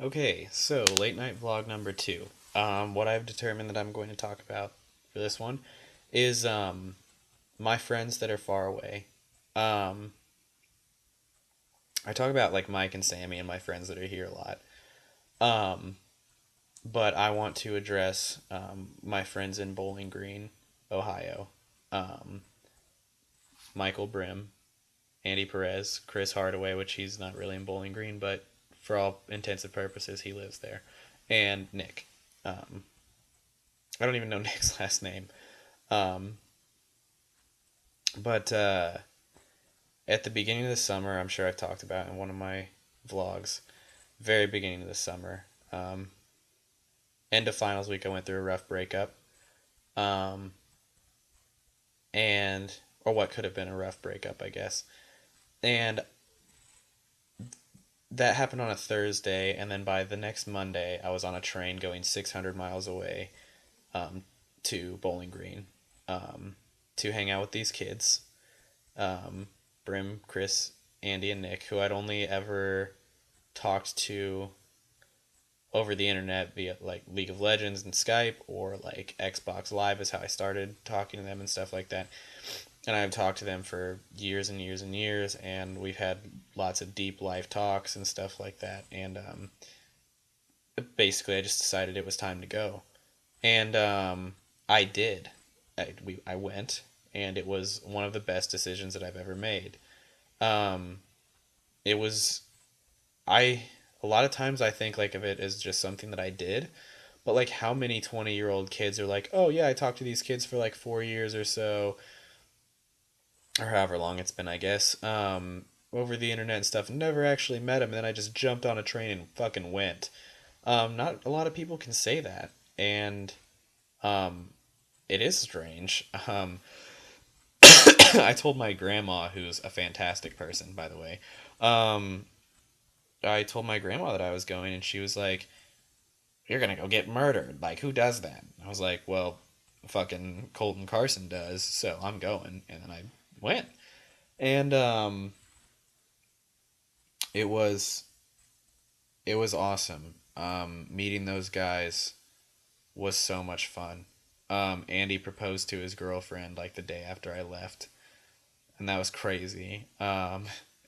Okay, so late night vlog number two. What I've determined that I'm going to talk about for this one is my friends that are far away. Um, I talk about like Mike and Sammy and my friends that are here a lot. Um, but I want to address my friends in Bowling Green, Ohio. Um, Michael Brim, Andy Perez, Chris Hardaway, which he's not really in Bowling Green, but for all intents and purposes, he lives there, and Nick. Um, I don't even know Nick's last name. Um, but at the beginning of the summer, I'm sure I've talked about in one of my vlogs, very beginning of the summer, um, end of finals week, I went through a rough breakup. Um, and, or what could have been a rough breakup, I guess. And that happened on a Thursday, and then by the next Monday, I was on a train going 600 miles away um, to Bowling Green to hang out with these kids, um, Brim, Chris, Andy, and Nick, who I'd only ever talked to over the internet via like League of Legends and Skype, or like Xbox Live is how I started talking to them and stuff like that. And I've talked to them for years and years and years, and we've had lots of deep life talks and stuff like that. And basically, I just decided it was time to go, and I did. I went, and it was one of the best decisions that I've ever made. Um, it was I a lot of times I think like of it as just something that I did, but like how many 20-year-old kids are like, "Oh yeah, I talked to these kids for like 4 years or so, or however long it's been, I guess, over the internet and stuff, never actually met them, and then I just jumped on a train and fucking went." Not a lot of people can say that, and um, it is strange. I told my grandma, who's a fantastic person, by the way. Um, I told my grandma that I was going, and she was like, "You're gonna go get murdered. Like, who does that?" I was like, "Well, fucking Colton Carson does, so I'm going." And then I went, and it was it was awesome. Meeting those guys was so much fun. Andy proposed to his girlfriend like the day after I left, and that was crazy.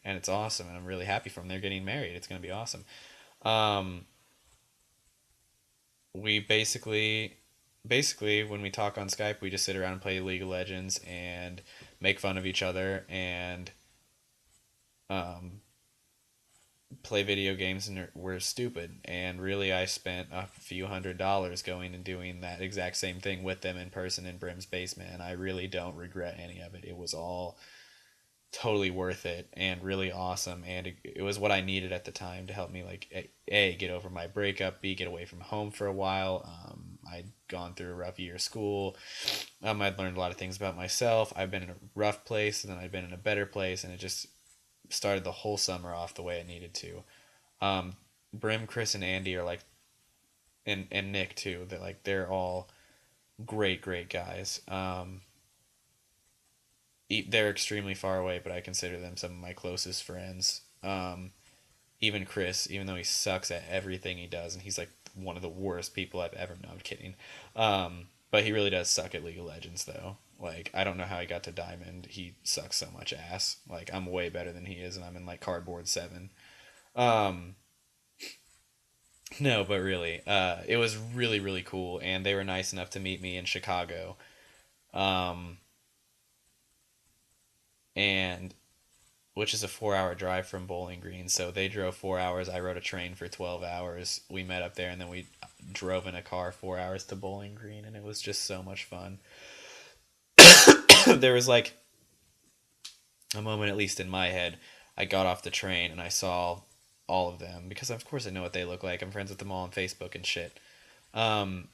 And it's awesome, and I'm really happy for them. They're getting married. It's gonna be awesome. Um, we basically when we talk on Skype, we just sit around and play League of Legends and make fun of each other and um, play video games, and we're stupid. And really, I spent a few $100s going and doing that exact same thing with them in person in Brim's basement, and I really don't regret any of it. It was all totally worth it and really awesome, and it was what I needed at the time to help me like a get over my breakup, b get away from home for a while. I'd gone through a rough year of school. I'd learned a lot of things about myself. I've been in a rough place, and then I've been in a better place, and it just started the whole summer off the way it needed to. um, Brim, Chris, and Andy are like, and Nick too, that like they're all great guys. They're extremely far away, but I consider them some of my closest friends. Even Chris, even though he sucks at everything he does, and he's like one of the worst people I've ever known. I'm kidding. But he really does suck at League of Legends, though. Like, I don't know how he got to Diamond. He sucks so much ass. Like, I'm way better than he is, and I'm in like Cardboard 7. Um, no, but really, it was really cool, and they were nice enough to meet me in Chicago. Um, and which is a 4 hour drive from Bowling Green. So they drove 4 hours. I rode a train for 12 hours. We met up there, and then we drove in a car 4 hours to Bowling Green, and it was just so much fun. There was like a moment, at least in my head, I got off the train and I saw all of them because, of course, I know what they look like. I'm friends with them all on Facebook and shit. Um,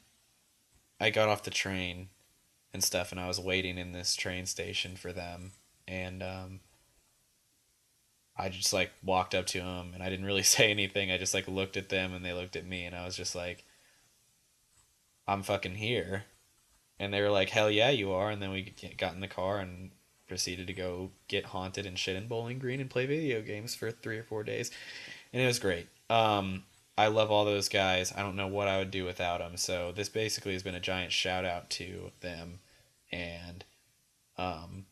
I got off the train and stuff, and I was waiting in this train station for them, and I just like walked up to them and I didn't really say anything. I just like looked at them and they looked at me, and I was just like, "I'm fucking here." And they were like, "Hell yeah, you are." And then we got in the car and proceeded to go get haunted and shit in Bowling Green and play video games for 3 or 4 days, and it was great. I love all those guys. I don't know what I would do without them. So this basically has been a giant shout out to them, and um,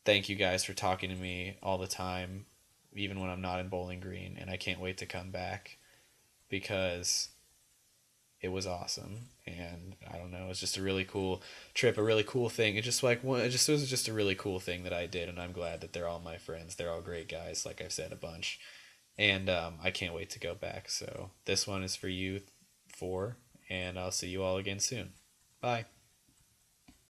thank you guys for talking to me all the time, even when I'm not in Bowling Green. And I can't wait to come back because it was awesome. And I don't know, it's just a really cool trip, a really cool thing. It was just a really cool thing that I did, and I'm glad that they're all my friends. They're all great guys, like I've said a bunch, and I can't wait to go back. So this one is for you four, and I'll see you all again soon. Bye.